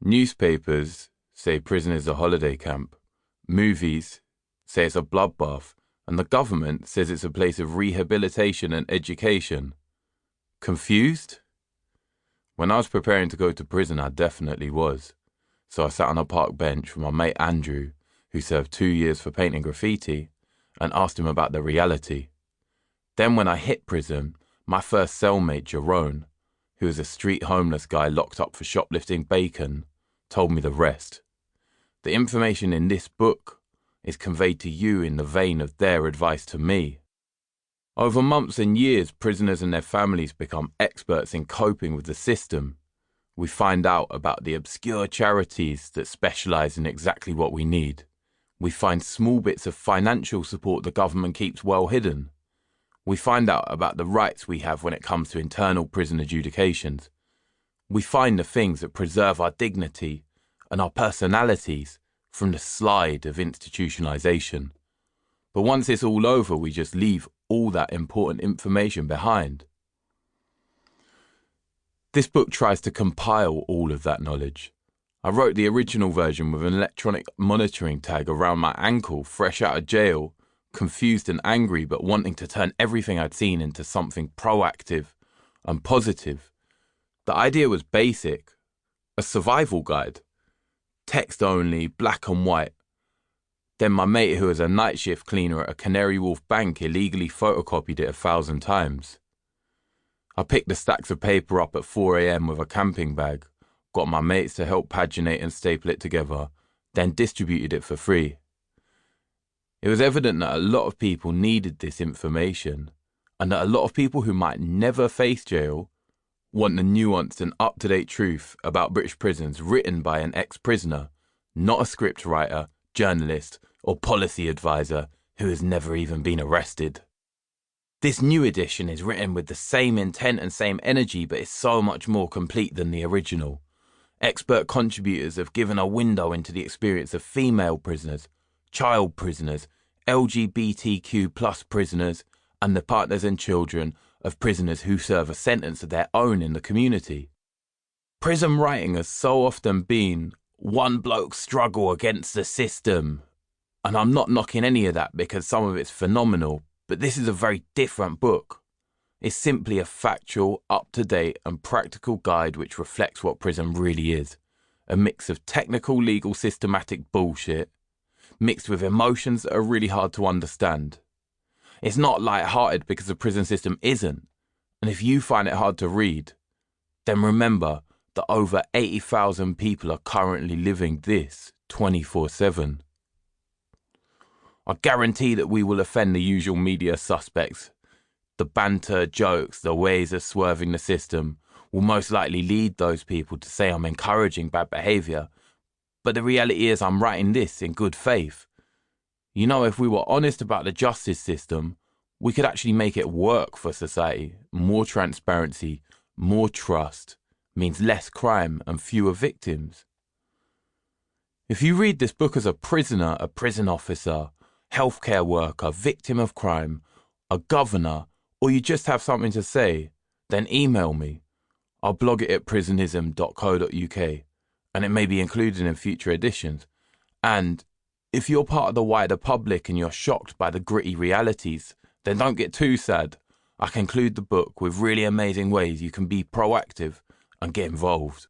Newspapers say prison is a holiday camp. Movies say it's a bloodbath. And the government says it's a place of rehabilitation and education. Confused? When I was preparing to go to prison, I definitely was. So I sat on a park bench with my mate Andrew, who served 2 years for painting graffiti, and asked him about the reality. Then when I hit prison, my first cellmate, Jerome, who was a street homeless guy locked up for shoplifting bacon, told me the rest. The information in this book is conveyed to you in the vein of their advice to me. Over months and years, prisoners and their families become experts in coping with the system. We find out about the obscure charities that specialise in exactly what we need. We find small bits of financial support the government keeps well hidden. We find out about the rights we have when it comes to internal prison adjudications. We find the things that preserve our dignity and our personalities from the slide of institutionalisation. But once it's all over, we just leave all that important information behind. This book tries to compile all of that knowledge. I wrote the original version with an electronic monitoring tag around my ankle, fresh out of jail, confused and angry, but wanting to turn everything I'd seen into something proactive and positive. The idea was basic, a survival guide. Text only, black and white. Then my mate, who was a night shift cleaner at a Canary Wharf bank, illegally photocopied it 1,000 times. I picked the stacks of paper up at 4 a.m. with a camping bag, got my mates to help paginate and staple it together, then distributed it for free. It was evident that a lot of people needed this information, and that a lot of people who might never face jail want the nuanced and up-to-date truth about British prisons written by an ex-prisoner, not a scriptwriter, journalist, or policy advisor who has never even been arrested. This new edition is written with the same intent and same energy, but is so much more complete than the original. Expert contributors have given a window into the experience of female prisoners, child prisoners, LGBTQ+ prisoners, and the partners and children of prisoners who serve a sentence of their own in the community. Prison writing has so often been one bloke's struggle against the system. And I'm not knocking any of that because some of it's phenomenal, but this is a very different book. It's simply a factual, up-to-date and practical guide which reflects what prison really is. A mix of technical, legal, systematic bullshit, mixed with emotions that are really hard to understand. It's not light-hearted because the prison system isn't. And if you find it hard to read, then remember that over 80,000 people are currently living this 24/7. I guarantee that we will offend the usual media suspects. The banter, jokes, the ways of swerving the system will most likely lead those people to say I'm encouraging bad behaviour. But the reality is I'm writing this in good faith. You know, if we were honest about the justice system, we could actually make it work for society. More transparency, more trust, means less crime and fewer victims. If you read this book as a prisoner, a prison officer, healthcare worker, victim of crime, a governor, or you just have something to say, then email me. I'll blog it at prisonism.co.uk, and it may be included in future editions. And if you're part of the wider public and you're shocked by the gritty realities, then don't get too sad. I conclude the book with really amazing ways you can be proactive and get involved.